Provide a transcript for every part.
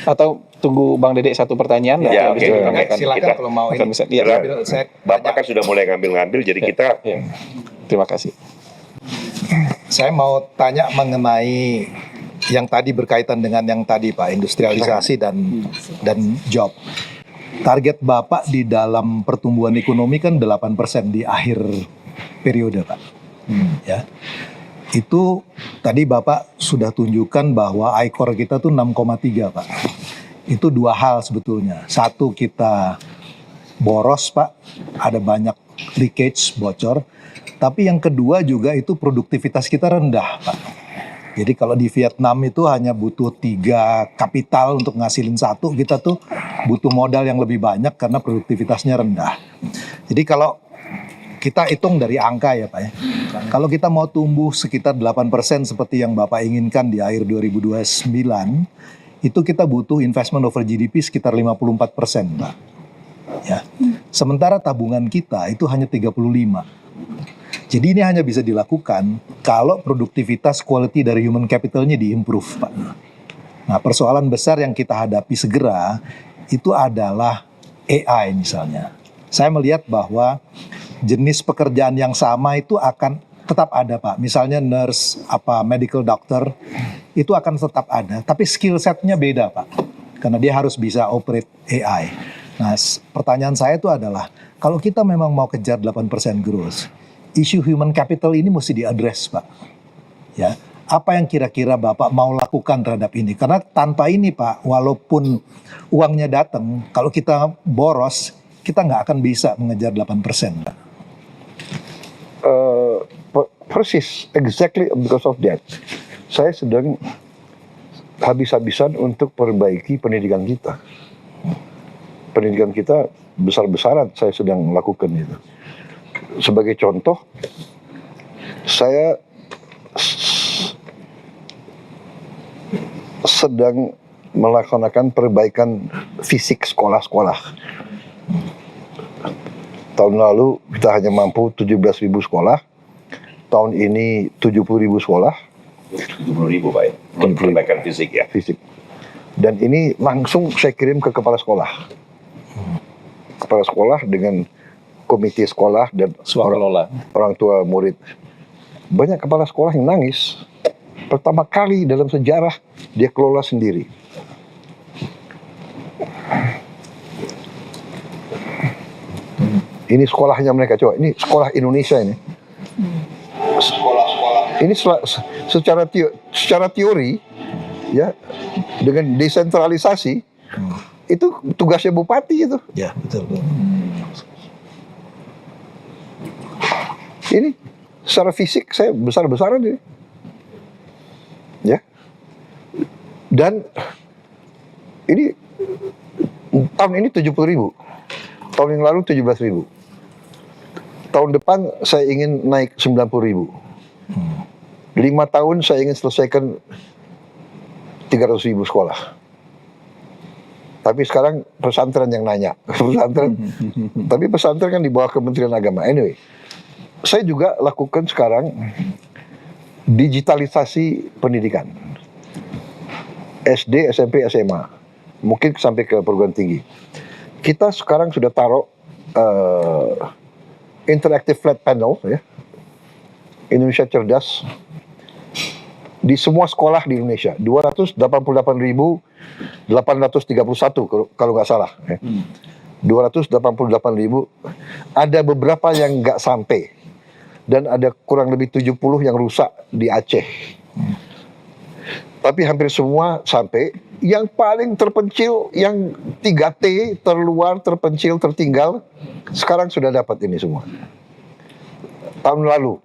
Atau tunggu Bang Dedek satu pertanyaan. Ya, habis oke. itu Silakan Kita kalau mau akan ini. bisa. Saya Bapak kan sudah mulai ngambil-ngambil, jadi kita Terima kasih. Saya mau tanya mengenai yang tadi berkaitan dengan yang tadi Pak, industrialisasi dan job. Target Bapak di dalam pertumbuhan ekonomi kan 8% di akhir periode Pak. Ya. Itu tadi Bapak sudah tunjukkan bahwa ICOR kita tuh 6,3 Pak. Itu dua hal sebetulnya. Satu, kita boros Pak, ada banyak leakage, bocor. Tapi yang kedua juga itu produktivitas kita rendah Pak. Jadi kalau di Vietnam itu hanya butuh 3 kapital untuk ngasilin 1, kita tuh butuh modal yang lebih banyak karena produktivitasnya rendah. Jadi kalau kita hitung dari angka ya Pak ya. Kalau kita mau tumbuh sekitar 8% seperti yang Bapak inginkan di akhir 2029, itu kita butuh investment over GDP sekitar 54% Pak. Ya. Sementara tabungan kita itu hanya 35. Jadi ini hanya bisa dilakukan kalau produktivitas quality dari human capitalnya diimprove Pak. Nah persoalan besar yang kita hadapi segera itu adalah AI misalnya. Saya melihat bahwa jenis pekerjaan yang sama itu akan tetap ada Pak. Misalnya nurse, medical doctor, itu akan tetap ada. Tapi skill setnya beda Pak. Karena dia harus bisa operate AI. Nah pertanyaan saya itu adalah, kalau kita memang mau kejar 8% growth, isu human capital ini mesti diadres Pak. Ya, apa yang kira-kira Bapak mau lakukan terhadap ini? Karena tanpa ini Pak, walaupun uangnya datang, kalau kita boros, kita nggak akan bisa mengejar 8% Pak. Persis, exactly because of that. Saya sedang habis-habisan untuk perbaiki pendidikan kita. Pendidikan kita besar-besaran saya sedang lakukan itu. Sebagai contoh, saya sedang melaksanakan perbaikan fisik sekolah-sekolah. Tahun lalu kita hanya mampu 17.000 sekolah. Tahun ini 70.000 sekolah. 70.000 Pak ya, untuk perbaikan fisik ya. Fisik. Dan ini langsung saya kirim ke kepala sekolah. Kepala sekolah dengan komite sekolah dan orang tua murid. Banyak kepala sekolah yang nangis. Pertama kali dalam sejarah dia kelola sendiri. Ini sekolahnya mereka, coba. Ini sekolah Indonesia ini. Ini secara teori ya, dengan desentralisasi itu tugasnya bupati itu. Ya, betul. Ini secara fisik saya besar-besaran ini. Ya. Dan ini tahun ini 70.000. Tahun yang lalu 17.000. Tahun depan saya ingin naik 90.000. 5 tahun saya ingin selesaikan 300.000 sekolah. Tapi sekarang pesantren yang nanya. Tapi pesantren kan di bawah Kementerian Agama. Anyway, saya juga lakukan sekarang digitalisasi pendidikan. SD, SMP, SMA. Mungkin sampai ke perguruan tinggi. Kita sekarang sudah taruh interactive flat panel ya. Indonesia Cerdas di semua sekolah di Indonesia, 288.831 kalau nggak salah. 288.000. Ada beberapa yang nggak sampai dan ada kurang lebih 70 yang rusak di Aceh. Tapi hampir semua sampai. Yang paling terpencil, yang 3T, terluar, terpencil, tertinggal, sekarang sudah dapat ini semua. Tahun lalu.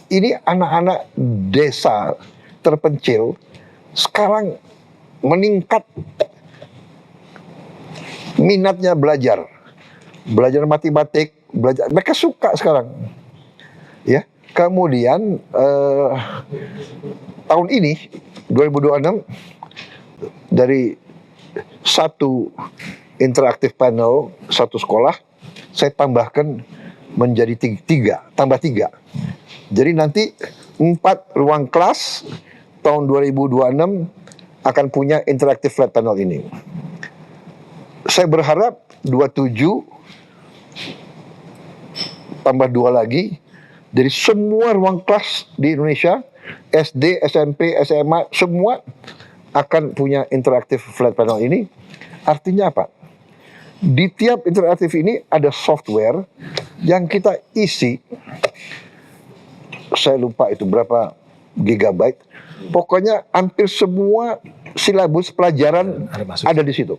Ini anak-anak desa terpencil sekarang meningkat minatnya belajar matematik, mereka suka sekarang, ya. Kemudian tahun ini 2026 dari satu interaktif panel satu sekolah saya tambahkan menjadi 3, tambah 3. Jadi nanti 4 ruang kelas tahun 2026 akan punya interactive flat panel ini. Saya berharap 27 tambah 2 lagi dari semua ruang kelas di Indonesia, SD, SMP, SMA, semua akan punya interactive flat panel ini. Artinya apa? Di tiap interaktif ini ada software yang kita isi, saya lupa itu berapa gigabyte, pokoknya hampir semua silabus pelajaran ada di situ.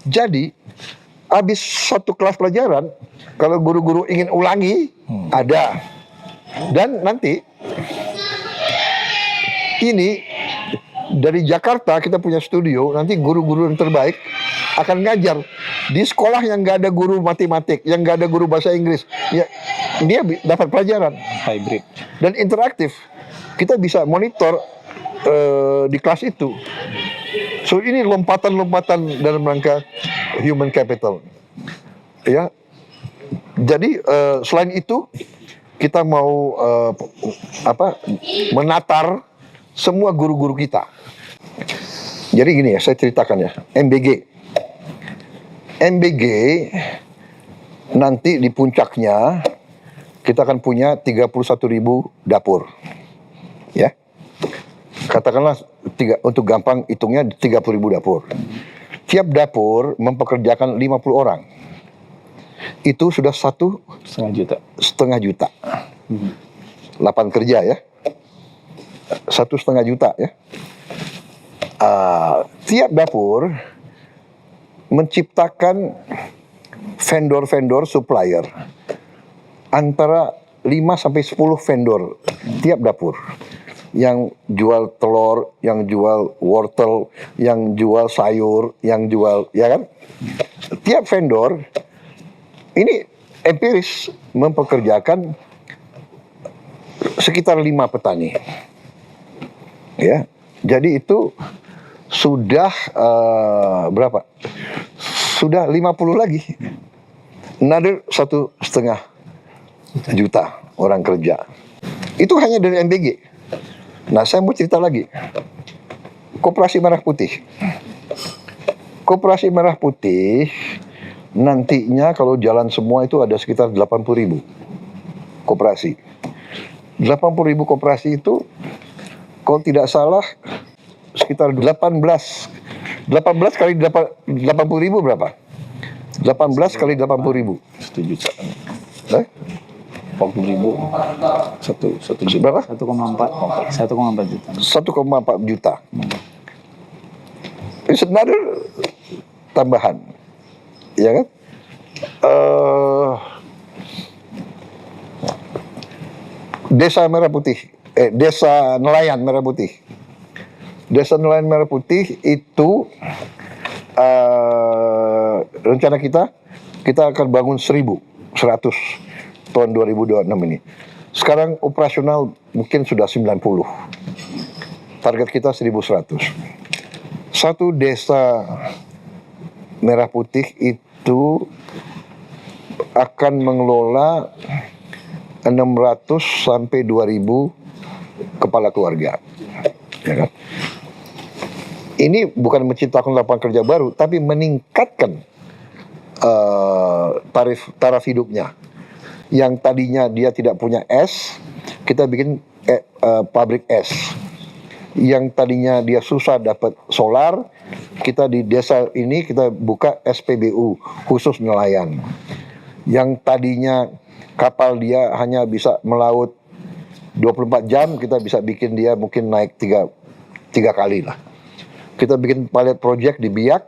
Jadi habis satu kelas pelajaran, kalau guru-guru ingin ulangi, ada. Dan nanti ini dari Jakarta kita punya studio, nanti guru-guru yang terbaik akan ngajar di sekolah yang nggak ada guru matematik, yang nggak ada guru bahasa Inggris, ya dia dapat pelajaran Hybrid. dan interaktif. Kita bisa monitor di kelas itu. So ini lompatan-lompatan dalam rangka human capital. Ya, jadi selain itu kita mau menatar semua guru-guru kita. Jadi gini ya, saya ceritakan ya, MBG nanti di puncaknya kita akan punya 31.000 dapur. Ya. Katakanlah untuk gampang hitungnya 30.000 dapur. Tiap dapur mempekerjakan 50 orang. Itu sudah 1,5 juta. 1,5 juta. 8 kerja ya. 1,5 juta ya. Tiap dapur menciptakan vendor-vendor supplier antara 5 sampai 10 vendor tiap dapur yang jual telur, yang jual wortel, yang jual sayur, yang jual, ya kan? Tiap vendor ini empiris mempekerjakan sekitar 5 petani. Ya. Jadi itu sudah berapa? Sudah 50 lagi. Another 1,5 juta orang kerja. Itu hanya dari MBG. Nah, saya mau cerita lagi. Koperasi Merah Putih. Koperasi Merah Putih nantinya kalau jalan semua itu ada sekitar 80.000 koperasi. 80.000 koperasi itu kalau tidak salah sekitar 18 kali 80.000 berapa? 18 kali 80.000. 1 juta. 40.000. Satu juta. Berapa? 1,4 juta. 1,4 juta. It's another tambahan. Ya kan? Desa Merah Putih. Desa Nelayan Merah Putih. Desa Nelayan Merah Putih itu rencana kita akan bangun 1.100 tahun 2026 ini. Sekarang operasional mungkin sudah 90. Target kita 1.100. Satu desa Merah Putih itu akan mengelola 600 sampai 2.000 kepala keluarga. Ya kan? Ini bukan menciptakan lapangan kerja baru, tapi meningkatkan taraf hidupnya. Yang tadinya dia tidak punya es, kita bikin pabrik es. Yang tadinya dia susah dapat solar, kita di desa ini kita buka SPBU khusus nelayan. Yang tadinya kapal dia hanya bisa melaut 24 jam, kita bisa bikin dia mungkin naik 3 kali lah. Kita bikin pilot project di Biak,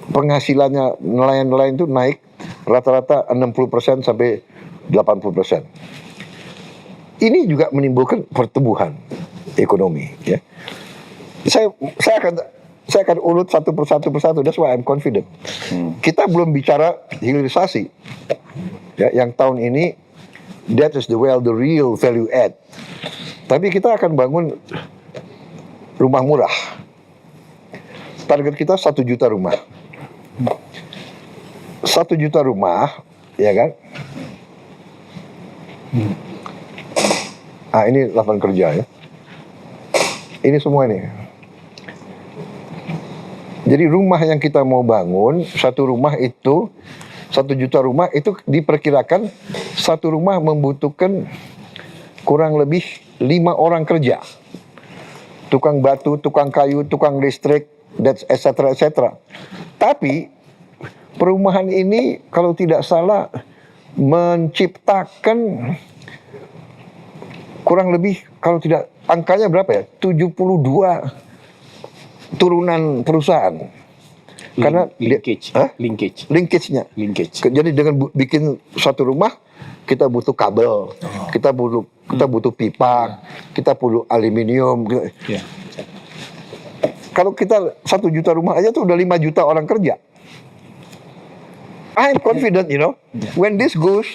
penghasilannya nelayan-nelayan itu naik rata-rata 60% sampai 80%. Ini juga menimbulkan pertumbuhan ekonomi. Ya. Saya akan urut satu persatu. That's why I'm confident. Kita belum bicara hilirisasi. Ya, yang tahun ini that is the real value add. Tapi kita akan bangun rumah murah. Target kita 1 juta rumah. 1 juta rumah, ya kan? Ini lapangan kerja ya. Ini semua ini. Jadi rumah yang kita mau bangun, 1 juta rumah itu diperkirakan satu rumah membutuhkan kurang lebih 5 orang kerja. Tukang batu, tukang kayu, tukang listrik, dan etc. Tapi perumahan ini kalau tidak salah menciptakan kurang lebih, kalau tidak angkanya berapa ya? 72 turunan perusahaan. Karena linkage, Hah? linkage. Linkage-nya. Jadi dengan bikin satu rumah kita butuh kabel, kita butuh pipa, kita butuh aluminium. Ya. Kalau kita 1 juta rumah aja tuh udah 5 juta orang kerja. I'm confident, when this goes,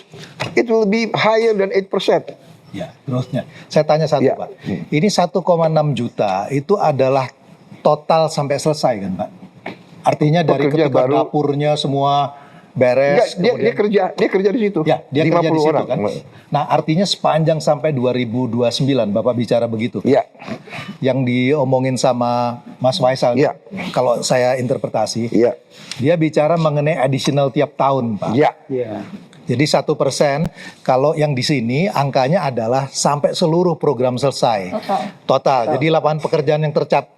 it will be higher than 8%. Ya, growth-nya. Saya tanya satu, Ya. Pak. Ini 1,6 juta itu adalah total sampai selesai kan, Pak? Artinya dari Pekerja ketika baru. dapurnya semua Enggak, beres. dia kerja di situ. Ya, dia kerja di situ orang. kan. Nah, artinya sepanjang sampai 2029 Bapak bicara begitu. Ya, Yang diomongin sama Mas Faisal, Ya. kalau saya interpretasi, ya, dia bicara mengenai additional tiap tahun, Pak. ya. Jadi 1%, kalau yang di sini angkanya adalah sampai seluruh program selesai. Total. Jadi lapangan pekerjaan yang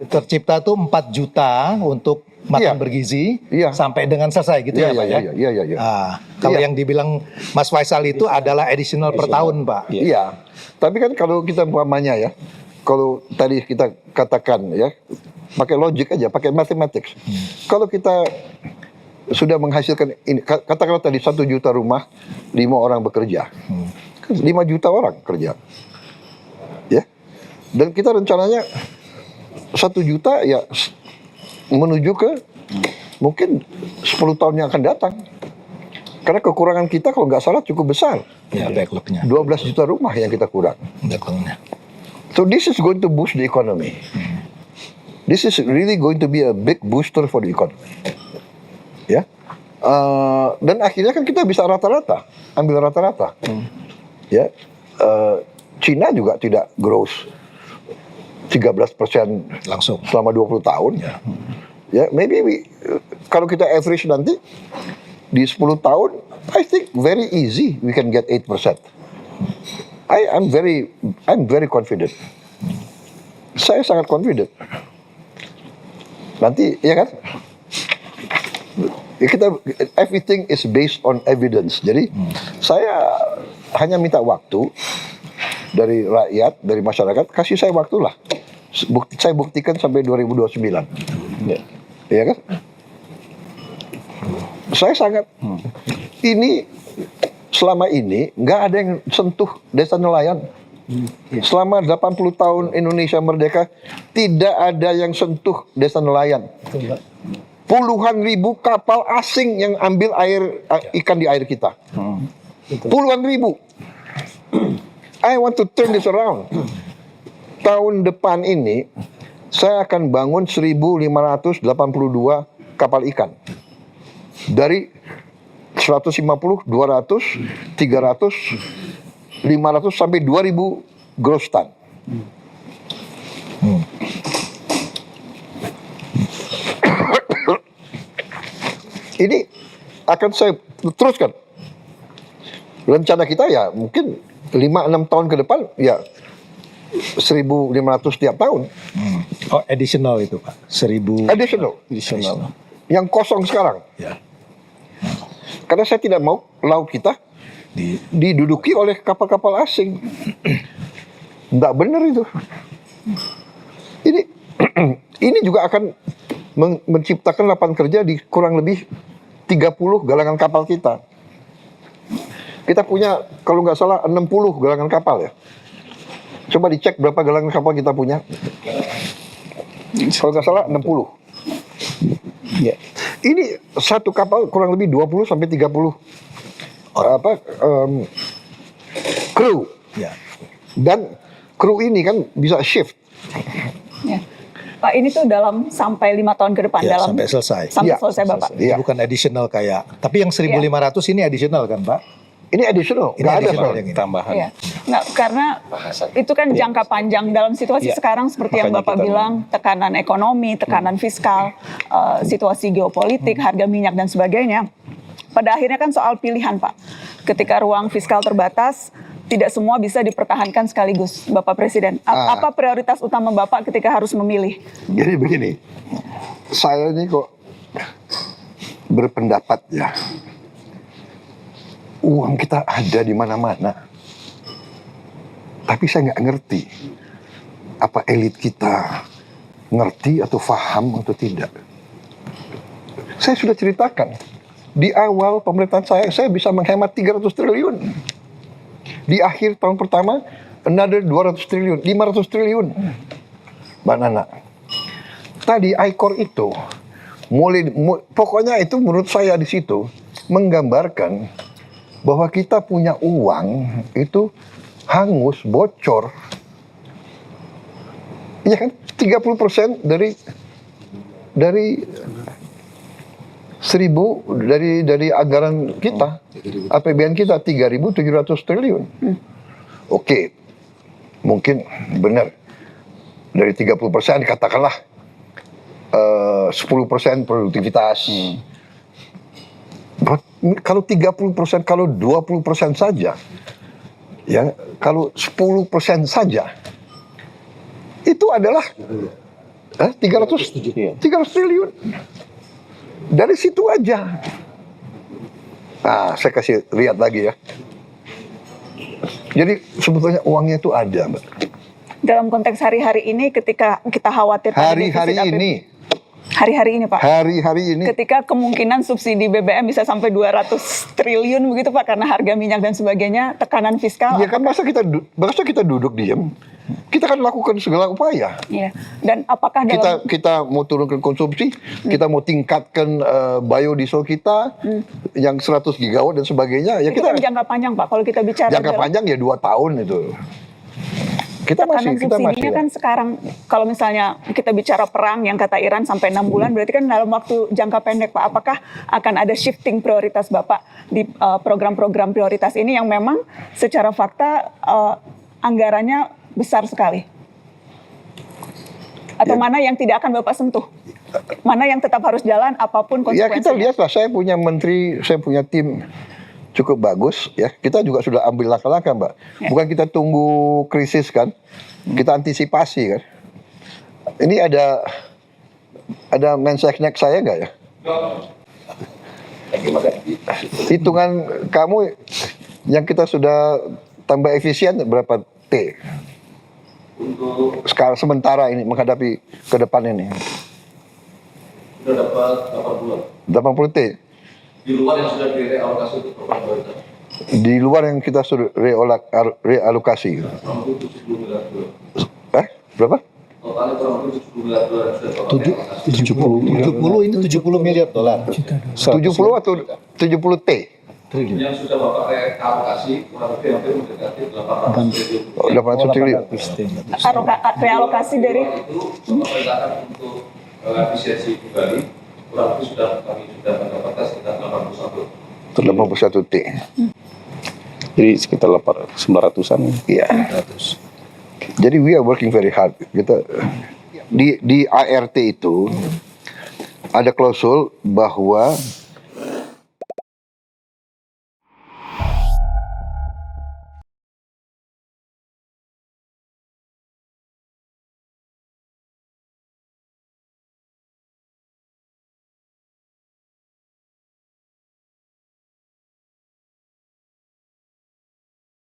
tercipta itu 4 juta untuk makan Iya. bergizi Iya. sampai dengan selesai gitu Iya, ya Pak iya, ya? iya, iya, iya. Ah, kalau Iya. yang dibilang Mas Faisal itu adalah additional per tahun Pak. Iya. Tapi kan kalau kita umpamanya ya, kalau tadi kita katakan ya, pakai logik aja, pakai matematik. Kalau kita sudah menghasilkan ini, katakanlah tadi 1 juta rumah, 5 orang bekerja, kan 5 juta orang kerja, ya. Dan kita rencananya 1 juta ya menuju ke mungkin 10 tahun yang akan datang. Karena kekurangan kita kalau nggak salah cukup besar, Ya, backlognya. 12 juta rumah yang kita kurang. Backlognya. So this is going to boost the economy. This is really going to be a big booster for the economy. Ya, dan akhirnya kan kita bisa rata-rata, ambil rata-rata. Ya, Cina juga tidak growth 13% Langsung. selama 20 tahun. Ya, maybe kalau kita average nanti di 10 tahun, I think very easy we can get 8%. I'm very confident. Saya sangat confident. Nanti, ya kan? Ya everything is based on evidence. Jadi saya hanya minta waktu dari rakyat, dari masyarakat, kasih saya waktu lah. Saya buktikan sampai 2029. Ya kan? Saya sangat ini selama ini nggak ada yang sentuh desa nelayan. Selama 80 tahun Indonesia merdeka tidak ada yang sentuh desa nelayan. Puluhan ribu kapal asing yang ambil ikan di air kita. Puluhan ribu. I want to turn this around. Tahun depan ini saya akan bangun 1.582 kapal ikan. Dari 150, 200, 300, 500 sampai 2.000 gross ton. Ini akan saya teruskan. Rencana kita ya mungkin 5-6 tahun ke depan ya 1.500 tiap tahun. Oh, additional itu Pak. 1.000. Additional. Yang kosong sekarang. Ya. Karena saya tidak mau laut kita diduduki oleh kapal-kapal asing. Nggak benar itu. Ini juga akan menciptakan lapangan kerja di kurang lebih 30 galangan kapal kita. Kita punya kalau nggak salah 60 galangan kapal ya. Coba dicek berapa galangan kapal kita punya. Kalau nggak salah 60. Ya. Ini satu kapal kurang lebih 20 sampai 30 kru. Ya. Dan kru ini kan bisa shift. Ya. Pak, ini tuh dalam sampai 5 tahun ke depan, Ya, dalam sampai selesai. sampai Ya, selesai Bapak. Iya. Bukan additional kayak. Tapi yang 1.500 ini additional kan Pak? Ini additional, Ini nggak ada additional Pak. yang ini. Tambahan. Iya. Nggak, karena itu kan jangka panjang dalam situasi Iya. sekarang seperti yang Makanya Bapak kita- bilang, tekanan ekonomi, tekanan fiskal, situasi geopolitik, harga minyak dan sebagainya. Pada akhirnya kan soal pilihan, Pak. Ketika ruang fiskal terbatas, tidak semua bisa dipertahankan sekaligus, Bapak Presiden. Apa prioritas utama Bapak ketika harus memilih? Jadi begini, saya ini kok berpendapat ya, uang kita ada di mana-mana, tapi saya nggak ngerti apa elit kita ngerti atau paham atau tidak. Saya sudah ceritakan di awal pemerintahan saya bisa menghemat 300 triliun. Di akhir tahun pertama another 200 triliun, 500 triliun. Mbak Nana, tadi ICOR itu pokoknya itu menurut saya di situ menggambarkan bahwa kita punya uang itu hangus, bocor. Iya kan? 30% dari 1.000 dari anggaran kita, APBN kita 3.700 triliun. Oke, mungkin benar dari 30% katakanlah 10% produktivitas. Kalau 30%, kalau 20% saja, ya kalau 10% saja, itu adalah 300 triliun. Dari situ aja. Nah, saya kasih lihat lagi ya. Jadi sebetulnya uangnya itu ada, Mbak. Dalam konteks hari-hari ini ketika kita khawatir pada Hari-hari defisit ini. Hari-hari ini, Pak. Hari-hari ini. Ketika kemungkinan subsidi BBM bisa sampai 200 triliun begitu, Pak, karena harga minyak dan sebagainya, tekanan fiskal. Ya kan masa kita duduk diam? Kita kan lakukan segala upaya. Iya. Dan apakah dalam Kita mau turunkan konsumsi, kita mau tingkatkan biodiesel kita yang 100 gigawatt dan sebagainya. Ya itu kita kan jangka panjang, Pak. Kalau kita bicara jangka dalam- panjang ya 2 tahun itu. Kita tekanan subsidinya kan sekarang, kalau misalnya kita bicara perang yang kata Iran sampai 6 bulan, berarti kan dalam waktu jangka pendek, Pak, apakah akan ada shifting prioritas Bapak di program-program prioritas ini yang memang secara fakta anggarannya besar sekali? Atau mana yang tidak akan Bapak sentuh? Mana yang tetap harus jalan apapun Ya konsekuensinya? kita lihatlah, saya punya menteri, saya punya tim cukup bagus ya. Kita juga sudah ambil langkah-langkah, Mbak. Ya. Bukan kita tunggu krisis kan, kita antisipasi kan. Ini ada Menseknek saya nggak ya? Hitungan kamu yang kita sudah tambah efisien berapa T? Untuk Sekarang sementara ini menghadapi ke depan ini sudah dapat 80 80 T. di luar yang sudah direalokasi untuk program prioritas. Di luar yang kita sudah realokasi. Kurang lebih 70 miliar dolar. Berapa? Totalnya kurang lebih 70 miliar dolar yang sudah total realokasi. 70 ini 70 miliar dolar. 70 atau 70 T? Yang sudah Bapak realokasi kurang lebih hampir mendekati 800 triliun. 800 triliun. Realokasi dari Itu Bapak perintahkan untuk efisiensi kembali kurang lebih kami sudah mendapatkan sekitar 81. 81 T. Jadi sekitar 900-an. Iya. Jadi we are working very hard. Kita di ART itu ada klausul bahwa